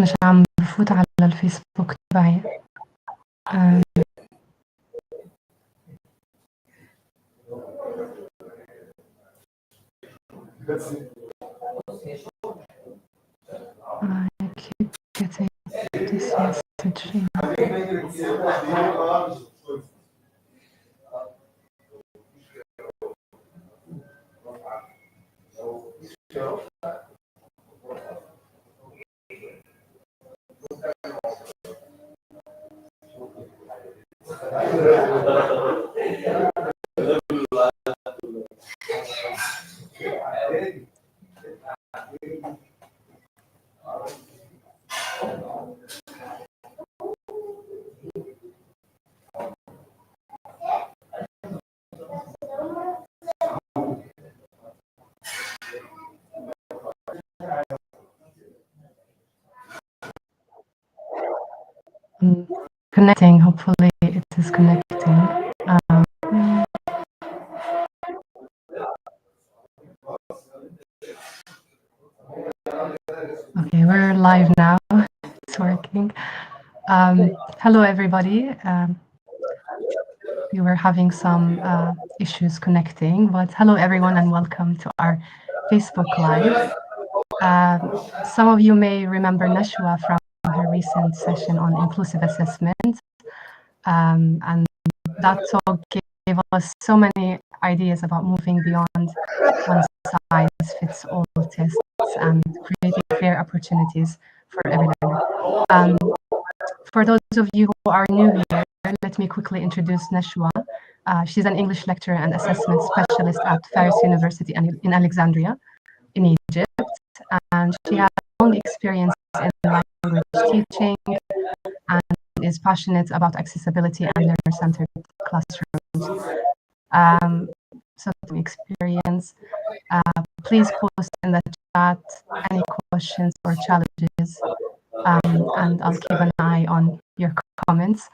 مش عم بفوت على الفيسبوك تبعي. I keep getting this message. Connecting, hopefully it is connecting. Okay, we're live now. It's working. Hello, everybody. We were having some issues connecting, but hello, everyone, and welcome to our Facebook Live. Some of you may remember Nashwa from her recent session on inclusive assessment, and that talk gave us so many ideas about moving beyond one-size-fits-all tests and creating fair opportunities for every learner. For those of you who are new here, let me quickly introduce Nashwa. She's an English lecturer and assessment specialist at Pharos University in Alexandria, in Egypt, and she has long experience in language teaching and is passionate about accessibility and learner-centered classrooms. Some experience. Please post in the chat any questions or challenges, and I'll keep an eye on your comments.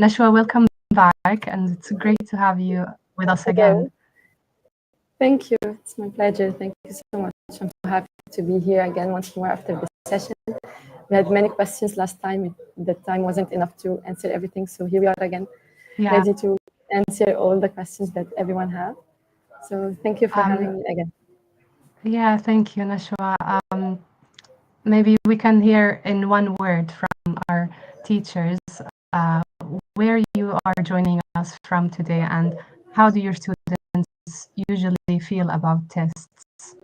Nashwa, welcome back, and it's great to have you with us again. Thank you. It's my pleasure. Thank you so much. I'm so happy to be here again once more after this session. We had many questions last time. The time wasn't enough to answer everything, so here we are again, ready to answer all the questions that everyone has. So thank you for having me again. Yeah, thank you, Nashwa. Maybe we can hear in one word from our teachers where you are joining us from today, and how do your students usually feel about tests?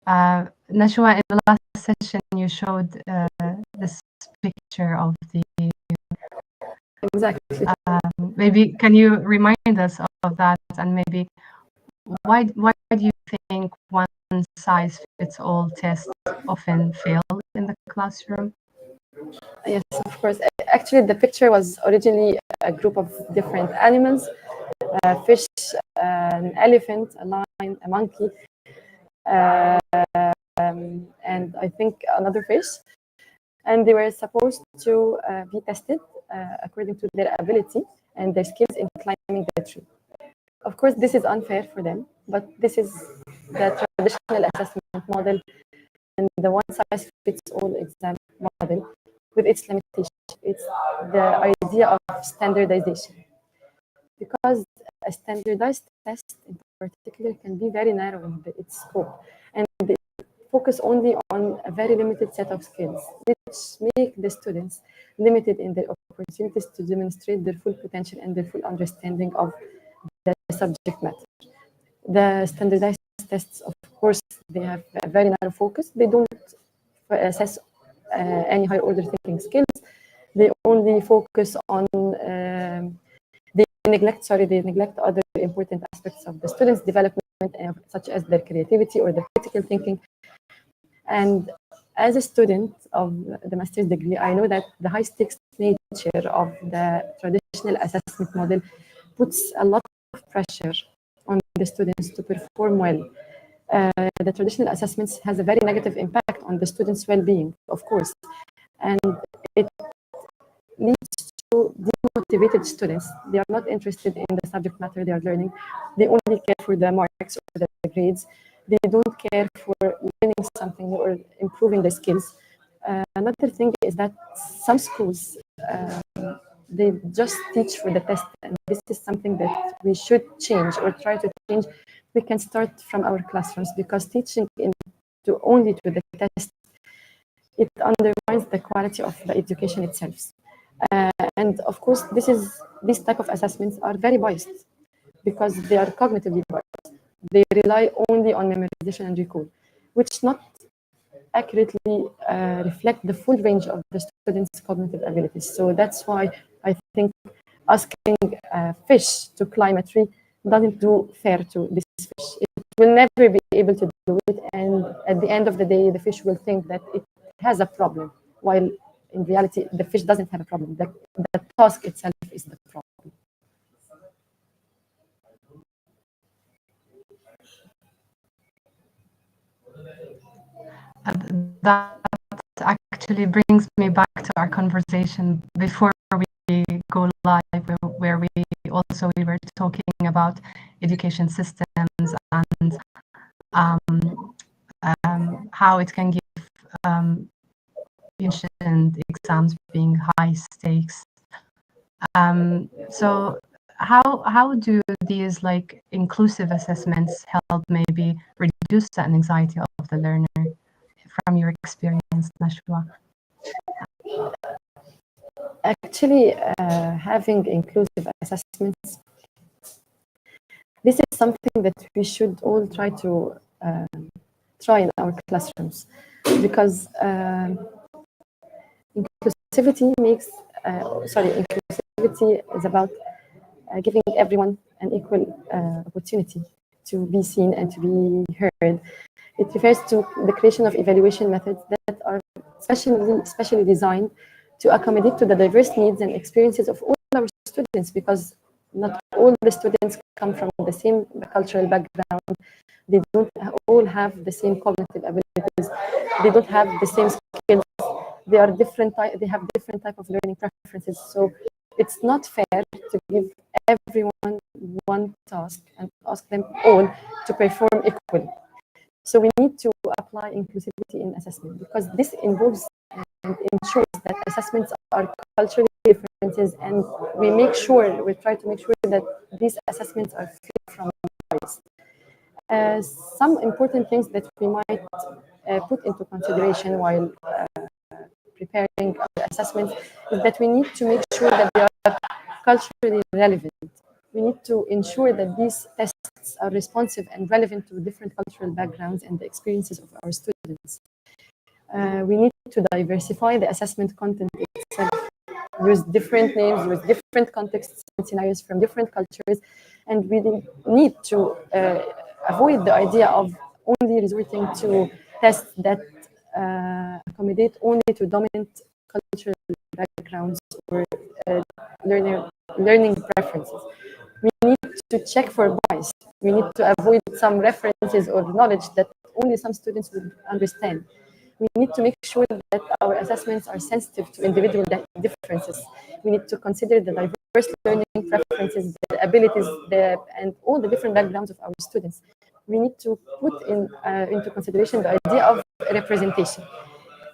Nashwa, in the last session, you showed this picture of the... Exactly. Maybe can you remind us of that, and maybe why do you think one-size-fits-all tests often fail in the classroom? Yes, of course. Actually, the picture was originally a group of different animals, a fish, an elephant, a lion, a monkey, and I think another fish. And they were supposed to be tested according to their ability and their skills in climbing the tree. Of course, this is unfair for them, but this is the traditional assessment model and the one-size-fits-all exam model with its limitations. It's the idea of standardization. Because a standardized test in particular can be very narrow in its scope, and they focus only on a very limited set of skills, which make the students limited in their opportunities to demonstrate their full potential and their full understanding of the subject matter. The standardized tests, of course, they have a very narrow focus. They don't assess any higher order thinking skills. They only focus on they neglect other important aspects of the students' development, such as their creativity or their critical thinking. And as a student of the master's degree, I know that the high stakes nature of the traditional assessment model puts a lot of pressure on the students to perform well. The traditional assessments has a very negative impact on the students' well-being, of course, and it leads to demotivated students. They are not interested in the subject matter they are learning. They only care for the marks or the grades. They don't care for learning something or improving their skills. Another thing is that some schools they just teach for the test, and this is something that we should change or try to change. We can start from our classrooms, because teaching only to the test, it undermines the quality of the education itself. And of course, these type of assessments are very biased, because they are cognitively biased. They rely only on memorization and recall, which not accurately reflect the full range of the students' cognitive abilities. So that's why I think asking a fish to climb a tree doesn't do fair to this fish. It will never be able to do it, and at the end of the day, the fish will think that it has a problem, while in reality, the fish doesn't have a problem. The task itself is the problem. That actually brings me back to our conversation before we go live, where we were talking about education systems and how it can give mentioned exams being high stakes. So how do these like inclusive assessments help maybe reduce that anxiety of the learner from your experience, Nashwa? Actually, having inclusive assessments, this is something that we should all try to try in our classrooms, because inclusivity is about giving everyone an equal opportunity to be seen and to be heard. It refers to the creation of evaluation methods that are specially designed to accommodate to the diverse needs and experiences of all our students, because not all the students come from the same cultural background. They don't all have the same cognitive abilities. They don't have the same skills. They are different. They have different type of learning preferences. So it's not fair to give everyone one task and ask them all to perform equally. So we need to apply inclusivity in assessment, because this involves and ensures that assessments are culturally differences, and we try to make sure that these assessments are free from bias. Some important things that we might put into consideration while preparing our assessments is that we need to make sure that they are culturally relevant. We need to ensure that these tests are responsive and relevant to different cultural backgrounds and the experiences of our students. We need to diversify the assessment content itself, use different names, use different contexts and scenarios from different cultures, and we need to avoid the idea of only resorting to tests that accommodate only to dominant cultural backgrounds or learning preferences. We need to check for bias. We need to avoid some references or knowledge that only some students would understand. We need to make sure that our assessments are sensitive to individual differences. We need to consider the diverse learning preferences, the abilities, and all the different backgrounds of our students. We need to put into consideration the idea of representation.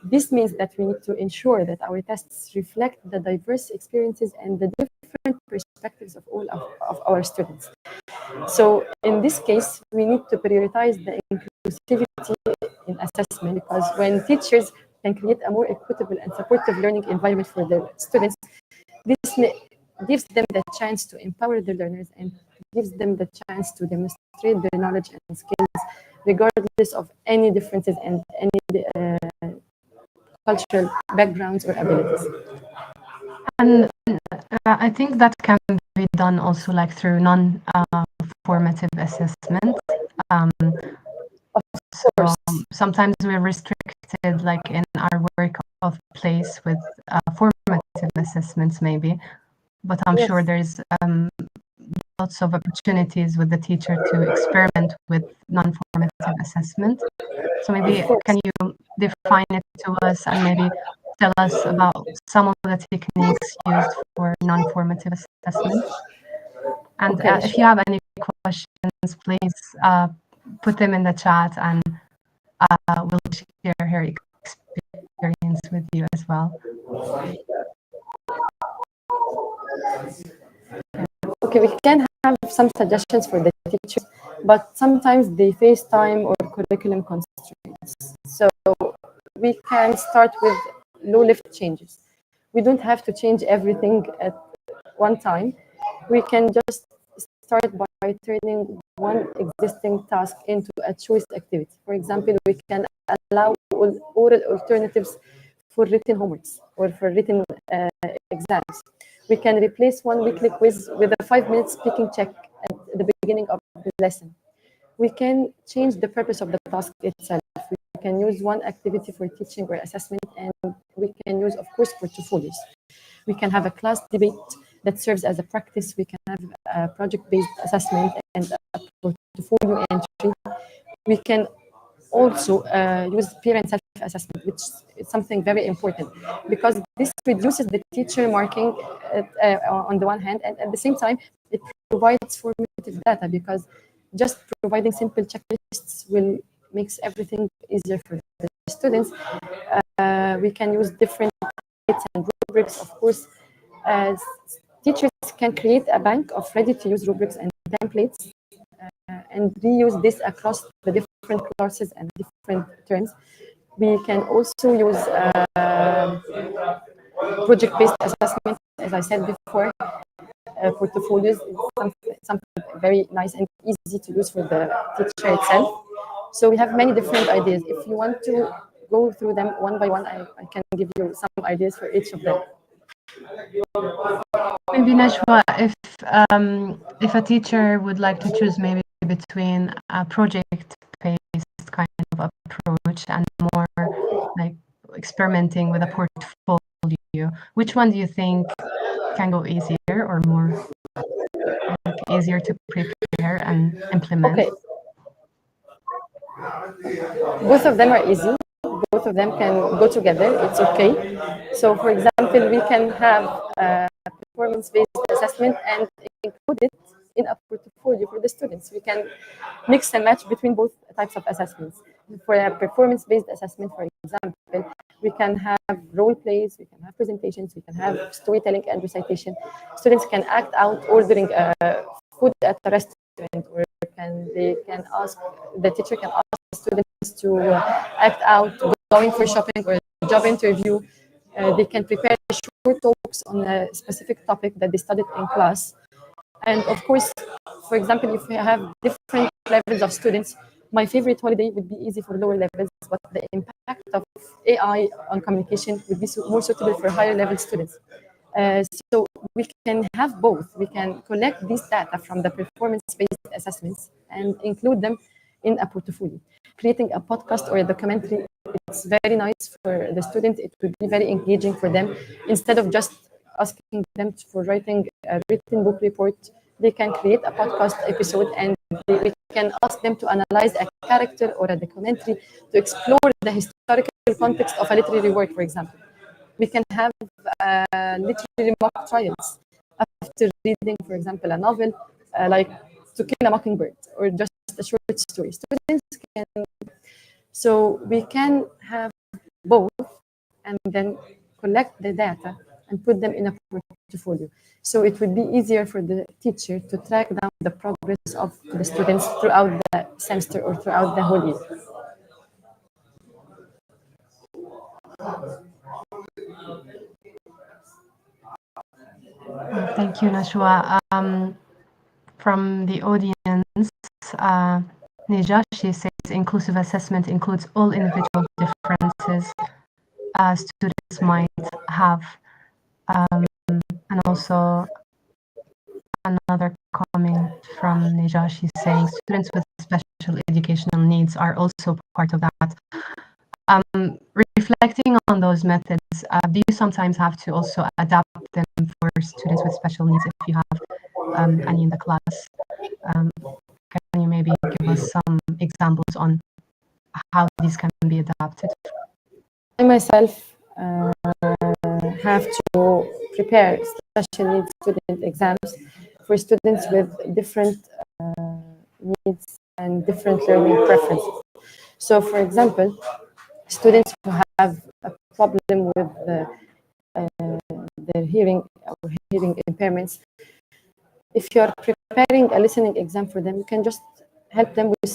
This means that we need to ensure that our tests reflect the diverse experiences and the different perspectives of all of our students. So in this case, we need to prioritize the inclusivity in assessment, because when teachers can create a more equitable and supportive learning environment for their students, this gives them the chance to empower their learners and gives them the chance to demonstrate their knowledge and skills regardless of any differences and any cultural backgrounds or abilities. And I think that can be done also like through non-formative assessment. So sometimes we're restricted like in our work of place with formative assessments maybe, but I'm sure there's lots of opportunities with the teacher to experiment with non-formative assessment. So maybe can you define it to us and maybe tell us about some of the techniques used for non-formative assessment? And if you have any questions, please put them in the chat and we'll share her experience. experience with you as well. Okay, we can have some suggestions for the teachers, but sometimes they face time or curriculum constraints. So we can start with low-lift changes. We don't have to change everything at one time. We can just start by turning one existing task into a choice activity. For example, we can allow oral alternatives for written homeworks or for written exams. We can replace one weekly quiz with a 5-minute speaking check at the beginning of the lesson. We can change the purpose of the task itself. We can use one activity for teaching or assessment, and we can use, of course, portfolios. We can have a class debate that serves as a practice. We can have a project-based assessment and a portfolio entry. We can also use peer and self-assessment, which is something very important because this reduces the teacher marking on the one hand, and at the same time, it provides formative data because just providing simple checklists will makes everything easier for the students. We can use different templates and rubrics, of course. As teachers can create a bank of ready-to-use rubrics and templates and reuse this across the different classes and different terms. We can also use project-based assessment, as I said before. Portfolios is something very nice and easy to use for the teacher itself. So we have many different ideas. If you want to go through them one by one, I can give you some ideas for each of them. Maybe Nashwa, if a teacher would like to choose maybe between a project-based kind of approach and more like experimenting with a portfolio, which one do you think can go easier or more like easier to prepare and implement? Okay, both of them are easy. Both of them can go together. It's okay. So, for example, we can have a performance-based assessment and include it in a portfolio for the students. We can mix and match between both types of assessments. For a performance-based assessment, for example, we can have role plays, we can have presentations, we can have storytelling and recitation. Students can act out ordering food at a restaurant, or they can ask the teacher can ask students to act out going for shopping or a job interview. They can prepare short talks on a specific topic that they studied in class. And of course, for example, if we have different levels of students, my favorite holiday would be easy for lower levels, but the impact of AI on communication would be more suitable for higher level students. So we can have both. We can collect these data from the performance-based assessments and include them in a portfolio. Creating a podcast or a documentary, it's very nice for the student. It would be very engaging for them. Instead of just asking them for writing a written book report, they can create a podcast episode and we can ask them to analyze a character or a documentary to explore the historical context of a literary work, for example. We can have literary mock trials after reading, for example, a novel like To Kill a Mockingbird or just a short story. Students can, so we can have both and then collect the data and put them in a portfolio. So it would be easier for the teacher to track down the progress of the students throughout the semester or throughout the whole year. Thank you, Nashwa. From the audience, Nijashi says inclusive assessment includes all individual differences students might have. And also another comment from Nijashi saying students with special educational needs are also part of that. Reflecting on those methods, do you sometimes have to also adapt them for students with special needs if you have any in the class? Can you maybe give us some examples on how these can be adapted? I myself have to prepare special needs student exams for students with different needs and different learning preferences. So, for example, students who have a problem with their hearing or hearing impairments, if you're preparing a listening exam for them, you can just help them with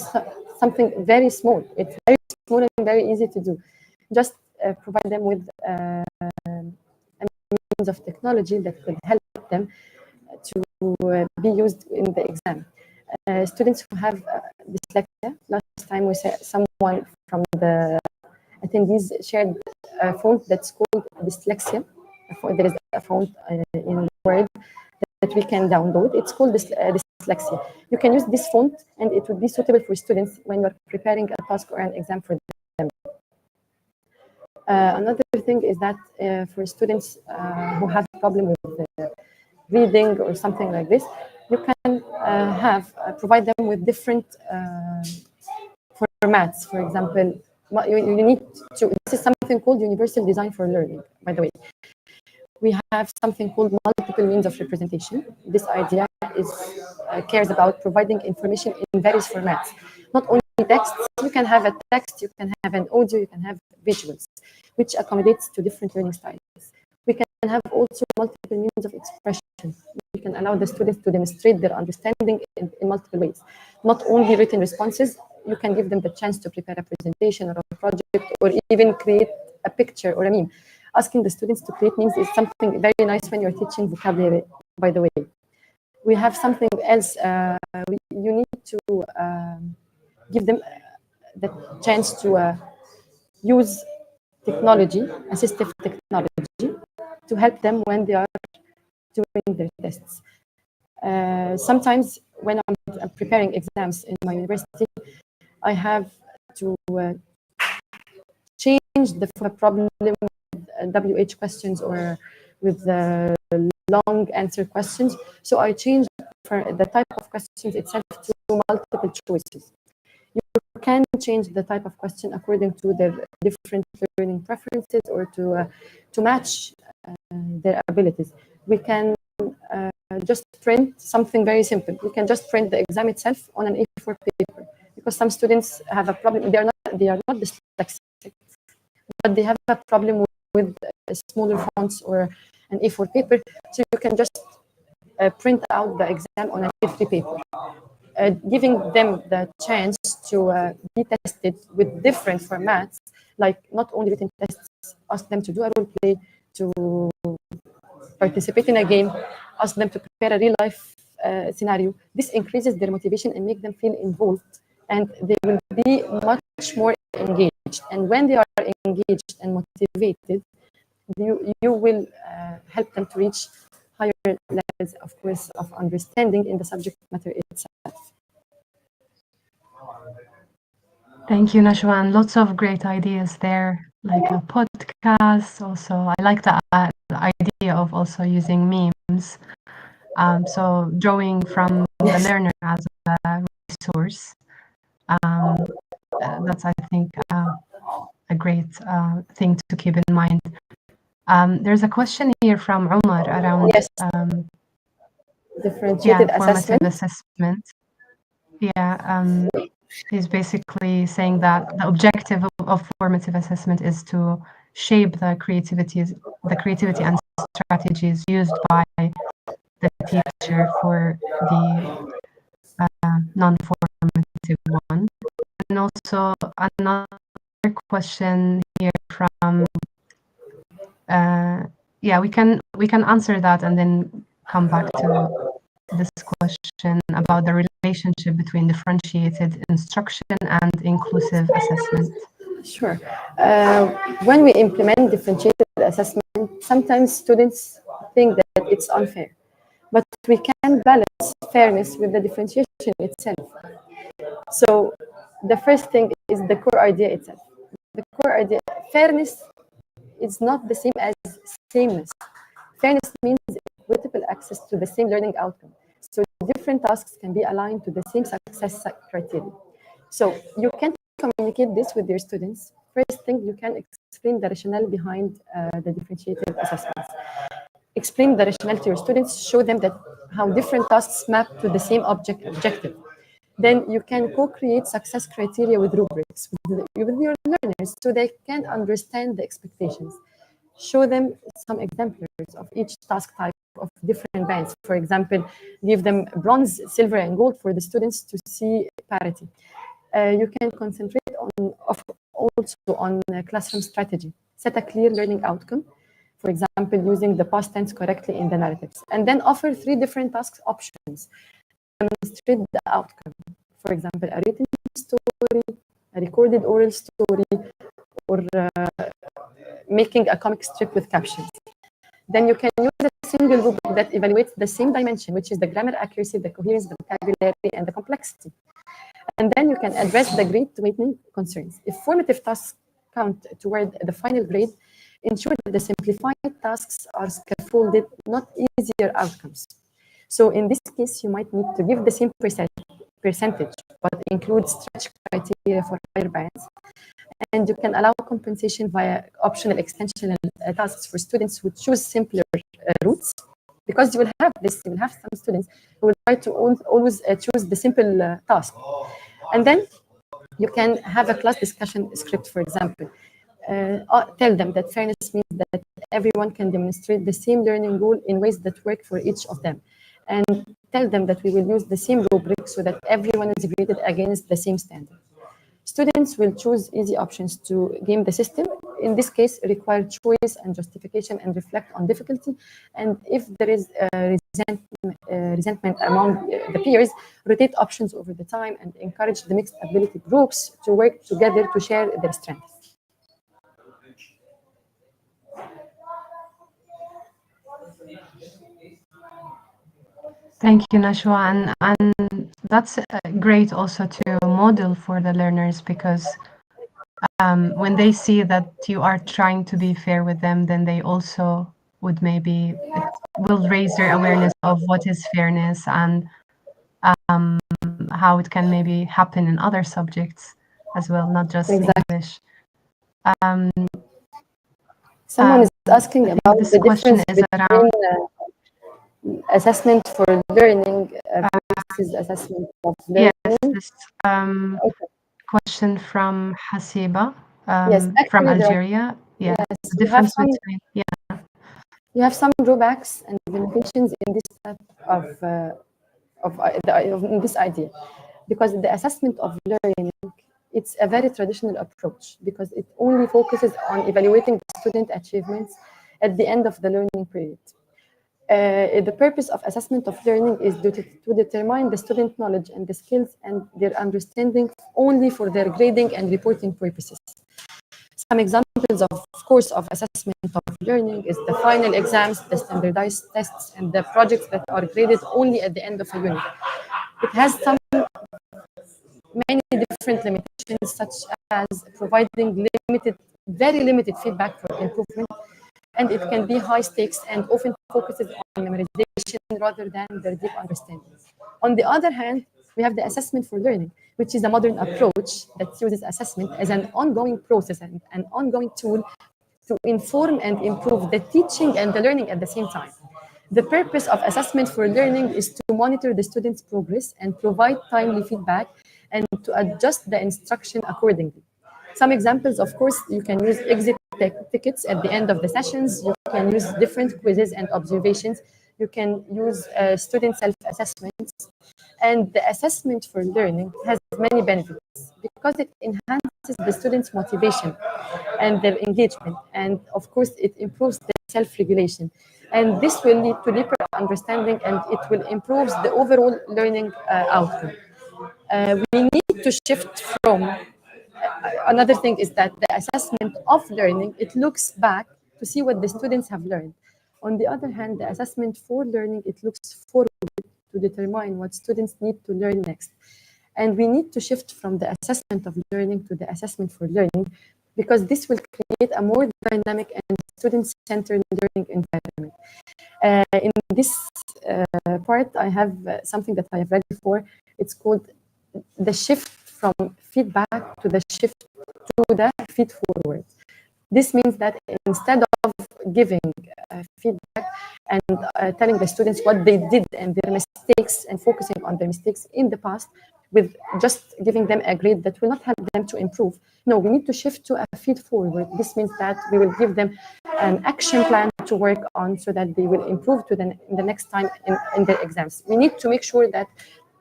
something very small. It's very small and very easy to do. Just provide them with a means of technology that could help them to be used in the exam. Students who have dyslexia, last time we said someone from the attendees shared a font that's called dyslexia. There is a font in Word that we can download. It's called dyslexia. You can use this font and it would be suitable for students when you're preparing a task or an exam for them. Another thing is that for students who have a problem with reading or something like this, you can provide them with different formats. For example, you need to, this is something called universal design for learning, by the way. We have something called multiple means of representation. This idea is cares about providing information in various formats, not only text. You can have a text, you can have an audio, you can have visuals, which accommodates to different learning styles. We can have also multiple means of expression. We can allow the students to demonstrate their understanding in multiple ways, not only written responses. You can give them the chance to prepare a presentation or a project, or even create a picture or a meme. Asking the students to create memes is something very nice when you're teaching vocabulary, by the way. We have something else. You need to give them the chance to use technology, assistive technology, to help them when they are doing their tests. Sometimes when I'm preparing exams in my university, I have to change the problem with WH questions or with the long answer questions. So I changed for the type of questions itself to multiple choices. You can change the type of question according to their different learning preferences or to match their abilities. We can just print something very simple. We can just print the exam itself on an A4 paper, because some students have a problem. They are not dyslexic, but they have a problem with smaller fonts or an A4 paper. So you can just print out the exam on an A3 paper, giving them the chance to be tested with different formats, like not only written tests. Ask them to do a role play, to participate in a game, ask them to prepare a real life scenario. This increases their motivation and make them feel involved, and they will be much more engaged. And when they are engaged and motivated, you will help them to reach higher levels, of course, of understanding in the subject matter itself. Thank you, Nashwa, and lots of great ideas there, like a podcast. Also, I like the idea of also using memes. So drawing from the learner as a resource. That's, I think, a great thing to keep in mind. There's a question here from Omar around Yes. Differentiated formative assessment. Yeah, he's basically saying that the objective of formative assessment is to shape the creativity and strategies used by the teacher for the non-formative one. And also another question here from we can answer that and then come back to this question about the relationship between differentiated instruction and inclusive assessment. Sure. When we implement differentiated assessment, sometimes students think that it's unfair, but we can balance fairness with the differentiation itself. So the first thing is the core idea itself. The core idea, fairness is not the same as sameness. Fairness means equitable access to the same learning outcome. So different tasks can be aligned to the same success criteria. So you can communicate this with your students. First thing, you can explain the rationale behind the differentiated assessments. Explain the rationale to your students. Show them that how different tasks map to the same objective. Then you can co-create success criteria with rubrics with your learners so they can understand the expectations. Show them some exemplars of each task type of different bands. For example, give them bronze, silver, and gold for the students to see parity. You can concentrate also on classroom strategy. Set a clear learning outcome, for example, using the past tense correctly in the narratives, and then offer 3 different task options. Demonstrate the outcome. For example, a written story, a recorded oral story, or making a comic strip with captions. Then you can use a single rubric that evaluates the same dimension, which is the grammar accuracy, the coherence, the vocabulary, and the complexity. And then you can address the grade weighting concerns. If formative tasks count toward the final grade, ensure that the simplified tasks are scaffolded, not easier outcomes. So in this case, you might need to give the same percentage, but include stretch criteria for higher bands. And you can allow compensation via optional extension tasks for students who choose simpler routes, because you will have some students who will try to always choose the simple task. And then you can have a class discussion script, for example. Tell them that fairness means that everyone can demonstrate the same learning goal in ways that work for each of them. And tell them that we will use the same rubric so that everyone is graded against the same standard. Students will choose easy options to game the system. In this case, require choice and justification and reflect on difficulty. And if there is resentment among the peers, rotate options over the time and encourage the mixed ability groups to work together to share their strengths. Thank you, Nashwa. And that's great also to model for the learners, because when they see that you are trying to be fair with them, then they also would maybe, it will raise their awareness of what is fairness and how it can maybe happen in other subjects as well, not just English. Someone is asking about this the question difference is between assessment for learning versus assessment of learning. Yes, this question from Hasiba Yes, from actually, Algeria. Yeah, yes, the difference between you have some drawbacks and limitations in this type of in this idea, because the assessment of learning, it's a very traditional approach, because it only focuses on evaluating student achievements at the end of the learning period. The purpose of assessment of learning is to determine the student knowledge and the skills and their understanding only for their grading and reporting purposes. Some examples, of course, of assessment of learning is the final exams, the standardized tests, and the projects that are graded only at the end of a unit. It has many different limitations, such as providing very limited feedback for improvement, and it can be high stakes and often focuses on memorization rather than their deep understanding. On the other hand, we have the assessment for learning, which is a modern approach that uses assessment as an ongoing process and an ongoing tool to inform and improve the teaching and the learning at the same time. The purpose of assessment for learning is to monitor the students' progress and provide timely feedback and to adjust the instruction accordingly. Some examples, of course, you can use exit tickets at the end of the sessions. You can use different quizzes and observations. You can use student self-assessments. And the assessment for learning has many benefits because it enhances the students' motivation and their engagement. And of course, it improves their self-regulation. And this will lead to deeper understanding, and it will improve the overall learning outcome. We need to shift from another thing is that the assessment of learning, it looks back to see what the students have learned. On the other hand, the assessment for learning, it looks forward to determine what students need to learn next. And we need to shift from the assessment of learning to the assessment for learning, because this will create a more dynamic and student-centered learning environment. In this part, I have something that I have read before. It's called the shift from feedback to the shift to the feed forward. This means that instead of giving feedback and telling the students what they did and their mistakes and focusing on their mistakes in the past, with just giving them a grade that will not help them to improve. No, we need to shift to a feed forward. This means that we will give them an action plan to work on so that they will improve to the next time in their exams. We need to make sure that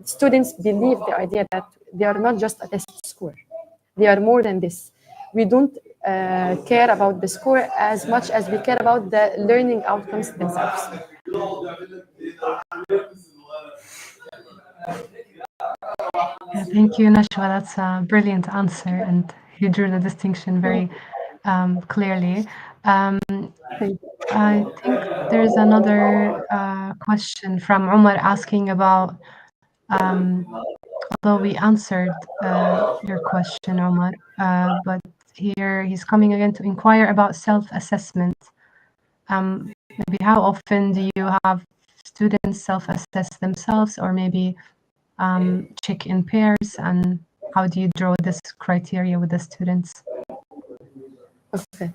students believe the idea that they are not just a test score. They are more than this. We don't care about the score as much as we care about the learning outcomes themselves. Yeah, thank you, Nashwa. That's a brilliant answer, and you drew the distinction very clearly. I think there's another question from Umar asking about, although we answered your question, Omar, but here he's coming again to inquire about self-assessment. Maybe how often do you have students self-assess themselves, or maybe check in pairs, and how do you draw this criteria with the students? Okay.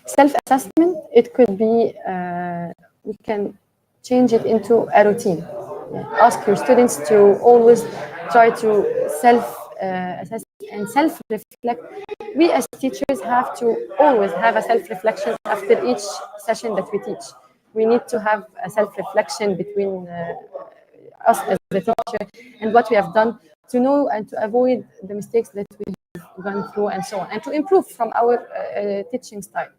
Self-assessment, it could be, we can change it into a routine. Ask your students to always try to self-assess and self-reflect. We as teachers have to always have a self-reflection after each session that we teach. We need to have a self-reflection between us as the teacher and what we have done to know and to avoid the mistakes that we have gone through and so on, and to improve from our teaching style.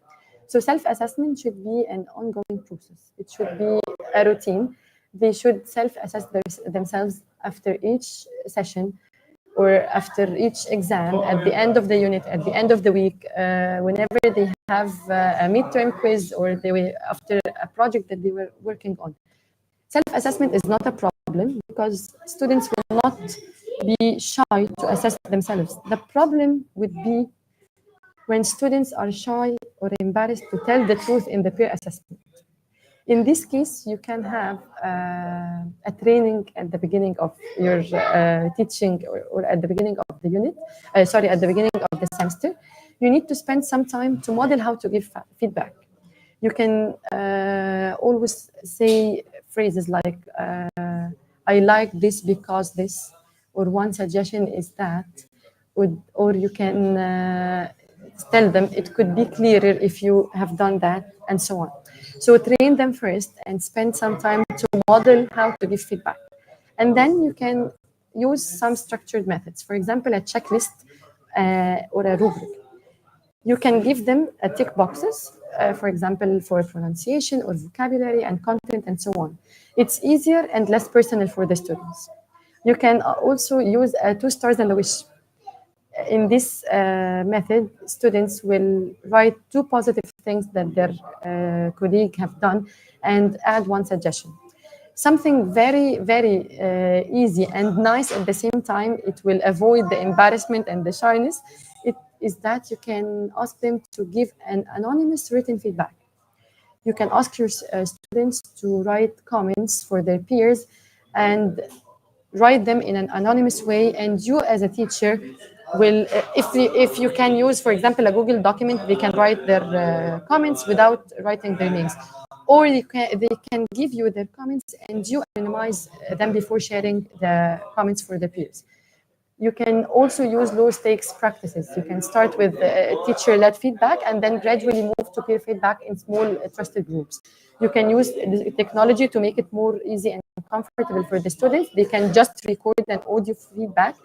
So self-assessment should be an ongoing process. It should be a routine. They should self-assess themselves after each session or after each exam, at the end of the unit, at the end of the week, whenever they have a midterm quiz, or they were after a project that they were working on. Self-assessment is not a problem because students will not be shy to assess themselves. The problem would be when students are shy or embarrassed to tell the truth in the peer assessment. In this case, you can have a training at the beginning of your teaching, or at the beginning of the unit, at the beginning of the semester. You need to spend some time to model how to give feedback. You can always say phrases like, I like this because this, or one suggestion is that, or you can tell them it could be clearer if you have done that, and so on. So train them first and spend some time to model how to give feedback. And then you can use some structured methods, for example, a checklist or a rubric. You can give them a tick boxes, for example, for pronunciation or vocabulary and content and so on. It's easier and less personal for the students. You can also use 2 stars and a wish. In this method, students will write 2 positive things that their colleague have done and add 1 suggestion. Something very, very easy and nice at the same time. It will avoid the embarrassment and the shyness. It is that you can ask them to give an anonymous written feedback. You can ask your students to write comments for their peers and write them in an anonymous way, and you as a teacher will, if you can use, for example, a Google document, they can write their comments without writing their names, or they can give you their comments and you anonymize them before sharing the comments for the peers. You can also use low stakes practices. You can start with teacher-led feedback and then gradually move to peer feedback in small trusted groups. You can use the technology to make it more easy and comfortable for the students. They can just record an audio feedback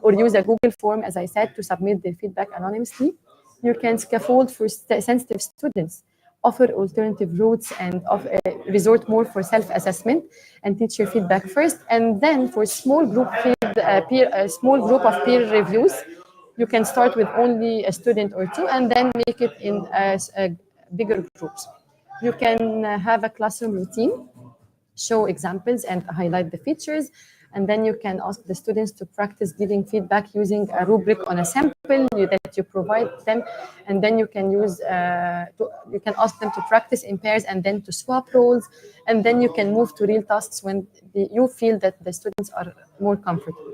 or use a Google form, as I said, to submit their feedback anonymously. You can scaffold for sensitive students, offer alternative routes, and resort more for self-assessment and teacher feedback first, and then for small group small group of peer reviews, you can start with only a student or 2, and then make it in bigger groups. You can have a classroom routine, show examples and highlight the features, and then you can ask the students to practice giving feedback using a rubric on a sample that you provide them, and then you can you can ask them to practice in pairs and then to swap roles, and then you can move to real tasks when you feel that the students are more comfortable.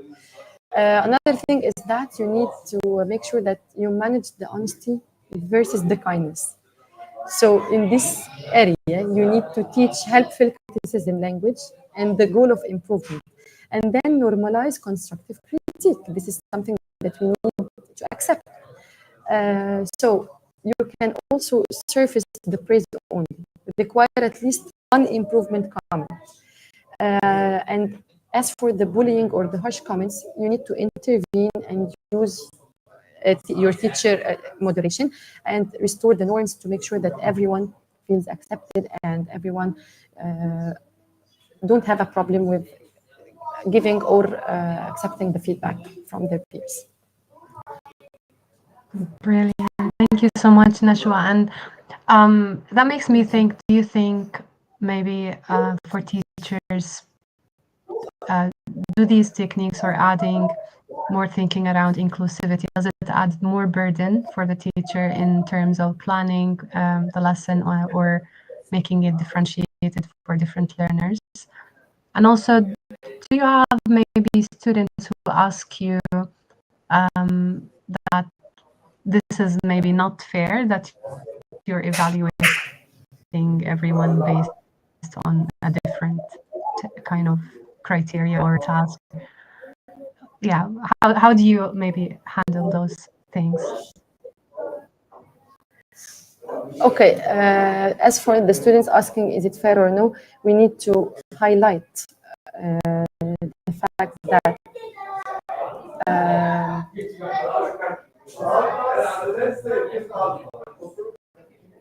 Another thing is that you need to make sure that you manage the honesty versus the kindness. So in this area, you need to teach helpful criticism language and the goal of improvement. and then normalize constructive critique. This is something that we need to accept. So you can also surface the praise only, require at least one improvement comment. And as for the bullying or the harsh comments, you need to intervene and use your teacher moderation and restore the norms to make sure that everyone feels accepted and everyone don't have a problem with giving or accepting the feedback from their peers. Brilliant. Thank you so much, Nashwa. And that makes me think, do you think maybe for teachers, do these techniques or adding more thinking around inclusivity, does it add more burden for the teacher in terms of planning the lesson or making it differentiated for different learners? And also, do you have maybe students who ask you that this is maybe not fair, that you're evaluating everyone based on a different kind of criteria or task? Yeah, how do you maybe handle those things? Okay, as for the students asking, is it fair or no, we need to highlight the fact that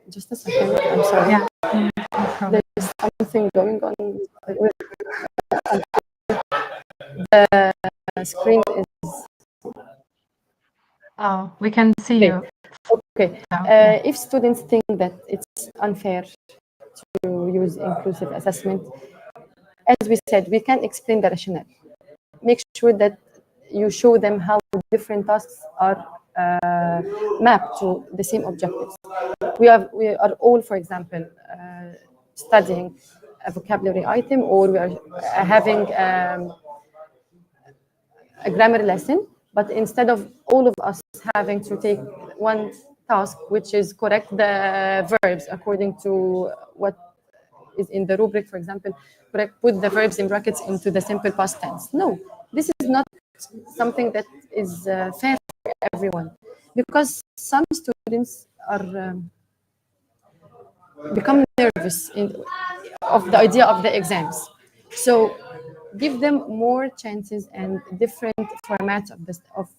just a second, I'm sorry. Yeah, no problem. There's something going on with the screen is Oh, we can see you. okay. Now. Yeah. If students think that it's unfair to use inclusive assessment, as we said, we can explain the rationale. Make sure that you show them how different tasks are mapped to the same objectives. We are all, for example, studying a vocabulary item, or we are having a grammar lesson, but instead of all of us having to take one task, which is correct the verbs according to what is in the rubric, for example, put the verbs in brackets into the simple past tense. No, this is not something that is fair for everyone, because some students are become nervous of the idea of the exams. So give them more chances and different formats of this of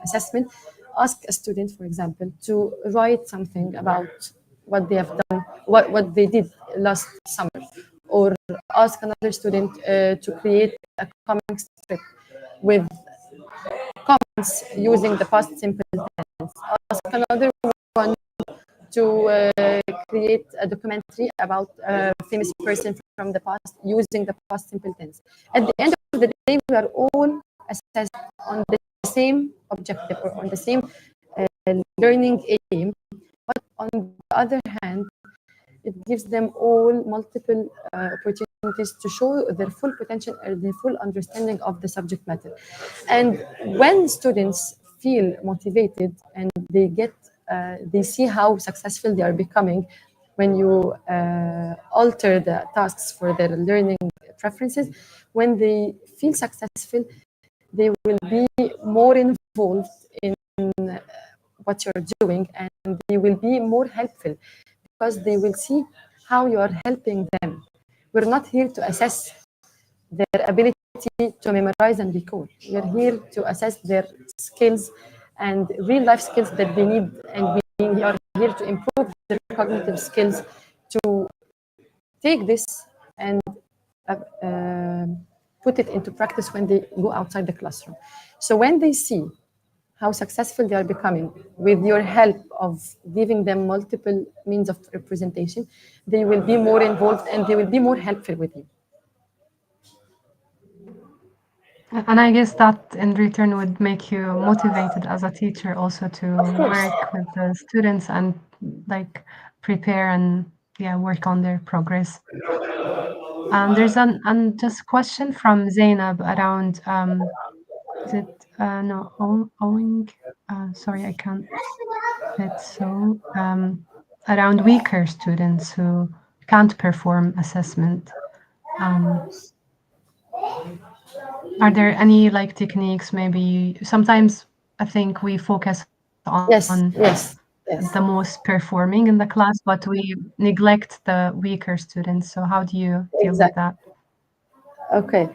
assessment. Ask a student, for example, to write something about what they have done, what they did last summer, or ask another student to create a comic strip with comments using the past simple tense. Ask another one to create a documentary about a famous person from the past using the past simple tense. At the end of the day, we are all assessed on the same objective or on the same learning aim. But on the other hand, it gives them all multiple opportunities to show their full potential or their full understanding of the subject matter. And when students feel motivated and they see how successful they are becoming when you alter the tasks for their learning preferences, when they feel successful, they will be more involved in what you're doing, and they will be more helpful because they will see how you are helping them. We're not here to assess their ability to memorize and recall. We're here to assess their skills and real life skills that they need, and we are here to improve their cognitive skills to take this and put it into practice when they go outside the classroom. So when they see how successful they are becoming with your help of giving them multiple means of representation, they will be more involved and they will be more helpful with you. And I guess that in return would make you motivated as a teacher also to work with the students and like prepare and work on their progress. There's an just question from Zainab around is it no owing sorry, I can't fit so around weaker students who can't perform assessment. Are there any like techniques? Maybe sometimes I think we focus on Yes, yes, the yes, most performing in the class, but we neglect the weaker students. So how do you deal with that? exactly. Okay.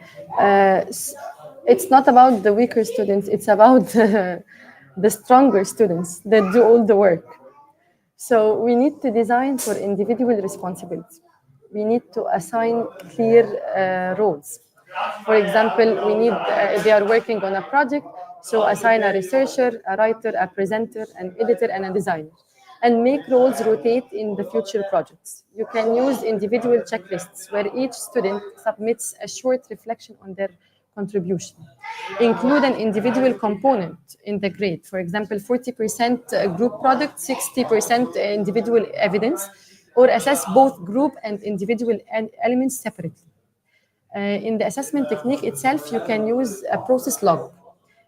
It's not about the weaker students, it's about the stronger students that do all the work. So we need to design for individual responsibility. We need to assign clear roles. For example, we need, they are working on a project, so assign a researcher, a writer, a presenter, an editor, and a designer. And make roles rotate in the future projects. You can use individual checklists where each student submits a short reflection on their contribution. Include an individual component in the grade. For example, 40% group product, 60% individual evidence, or assess both group and individual elements separately. In the assessment technique itself, you can use a process log.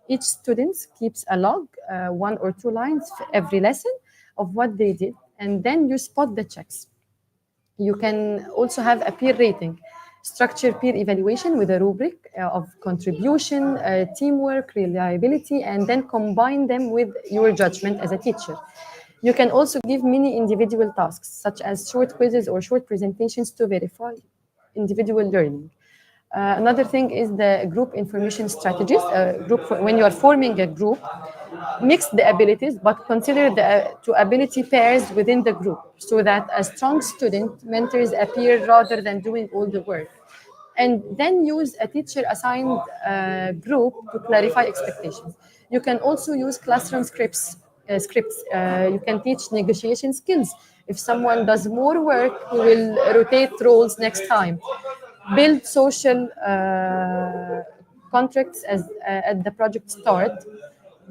Each student keeps a log, 1 or 2 lines for every lesson of what they did, and then you spot the checks. You can also have a peer rating, structure peer evaluation with a rubric of contribution, teamwork, reliability, and then combine them with your judgment as a teacher. You can also give mini individual tasks, such as short quizzes or short presentations to verify individual learning. Another thing is the group information strategies. When you are forming a group, mix the abilities, but consider the two ability pairs within the group so that a strong student mentors a peer rather than doing all the work. And then use a teacher assigned group to clarify expectations. You can also use classroom scripts. You can teach negotiation skills. If someone does more work, we will rotate roles next time. Build social contracts at the project start.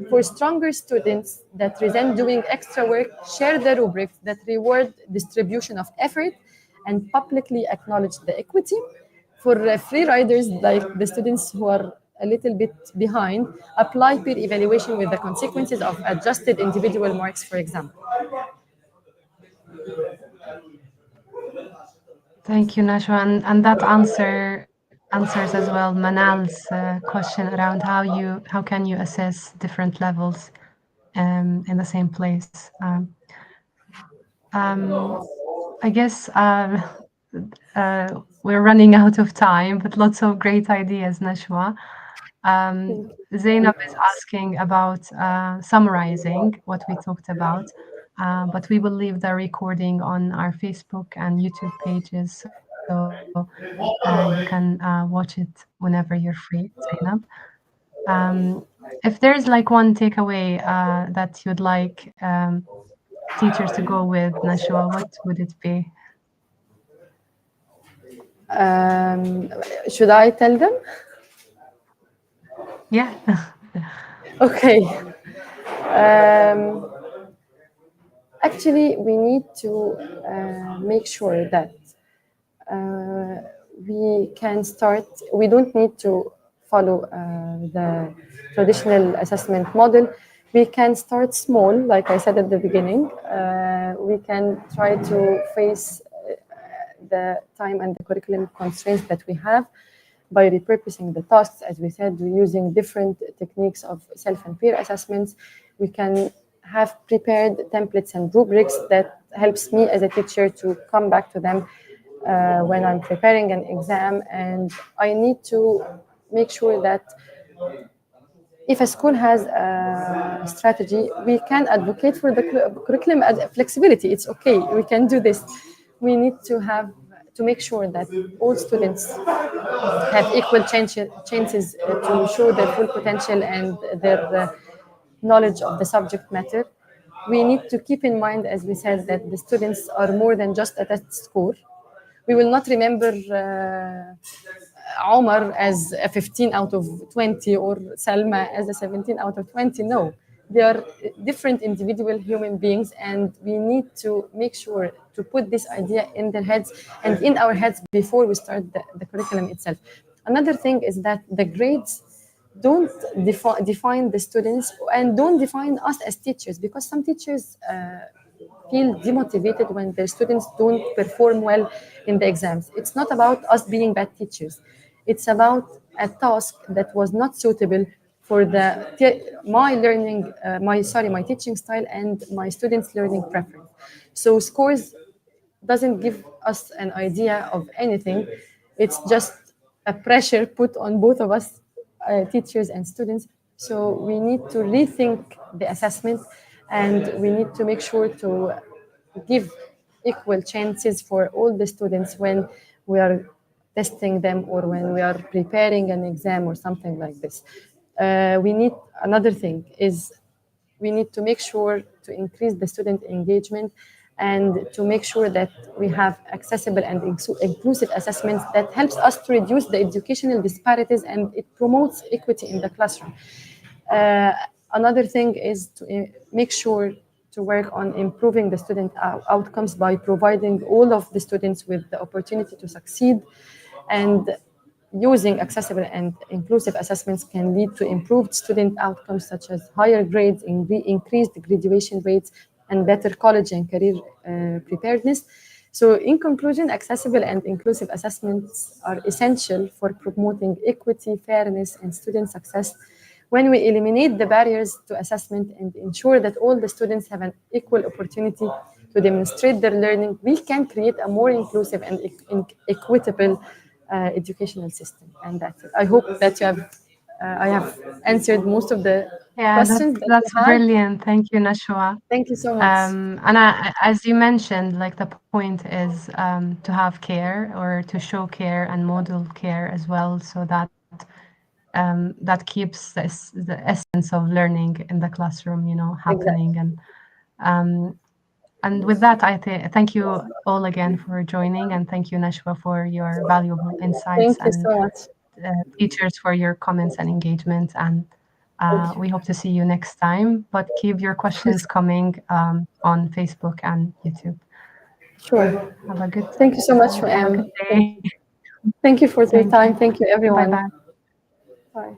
For stronger students that resent doing extra work, share the rubrics that reward distribution of effort and publicly acknowledge the equity. For free riders, like the students who are a little bit behind, apply peer evaluation with the consequences of adjusted individual marks, for example. Thank you, Nashwa. And that answers as well Manal's question around how can you assess different levels in the same place. Um, I guess we're running out of time, but lots of great ideas, Nashwa. Zainab is asking about summarizing what we talked about, but we will leave the recording on our Facebook and YouTube pages, so you can watch it whenever you're free, Zainab. If there's like one takeaway that you'd like teachers to go with, Nashwa, what would it be? Um, should I tell them? Yeah. Okay. Um, Actually, we need to make sure that uh, we can start, we don't need to follow the traditional assessment model. We can start small, like I said at the beginning. We can try to face the time and the curriculum constraints that we have by repurposing the tasks. As we said, we're using different techniques of self and peer assessments. We can have prepared templates and rubrics that helps me as a teacher to come back to them when I'm preparing an exam. And I need to make sure that if a school has a strategy, we can advocate for the curriculum as flexibility. It's okay, we can do this. We need to have to make sure that all students have equal chances to show their full potential and their knowledge of the subject matter. We need to keep in mind, as we said, that the students are more than just a test score. We will not remember Omar as a 15 out of 20 or Salma as a 17 out of 20. No, they are different individual human beings, and we need to make sure to put this idea in their heads and in our heads before we start the curriculum itself. Another thing is that the grades don't define the students and don't define us as teachers, because some teachers feel demotivated when their students don't perform well in the exams. It's not about us being bad teachers. It's about a task that was not suitable for my learning, my teaching style and my students' learning preference. So scores doesn't give us an idea of anything. It's just a pressure put on both of us, teachers and students. So we need to rethink the assessment, and we need to make sure to give equal chances for all the students when we are testing them or when we are preparing an exam or something like this. We need another thing is we need to make sure to increase the student engagement and to make sure that we have accessible and inclusive assessments that helps us to reduce the educational disparities and it promotes equity in the classroom. Uh, Another thing is to make sure to work on improving the student outcomes by providing all of the students with the opportunity to succeed, and using accessible and inclusive assessments can lead to improved student outcomes such as higher grades, increased graduation rates, and better college and career preparedness. So, in conclusion, accessible and inclusive assessments are essential for promoting equity, fairness, and student success. When we eliminate the barriers to assessment and ensure that all the students have an equal opportunity to demonstrate their learning, we can create a more inclusive and equitable educational system. And that's it. I hope that I have answered most of the Yeah, questions that you that's had. brilliant. Thank you, Nashwa. Thank you so much. And as you mentioned, like the point is to have care or to show care and model care as well, so that that keeps the essence of learning in the classroom, happening. Exactly. And with that, thank you all again for joining, and thank you, Nashwa, for your valuable insights, Thank you and so much. teachers for your comments and engagement. And Thank you. we hope to see you next time. But keep your questions coming on Facebook and YouTube. Sure. Have a good Thank you so much, have a good ma'am. day. Thank you for your Thank time. you. Thank you, Bye everyone. bye. Bye.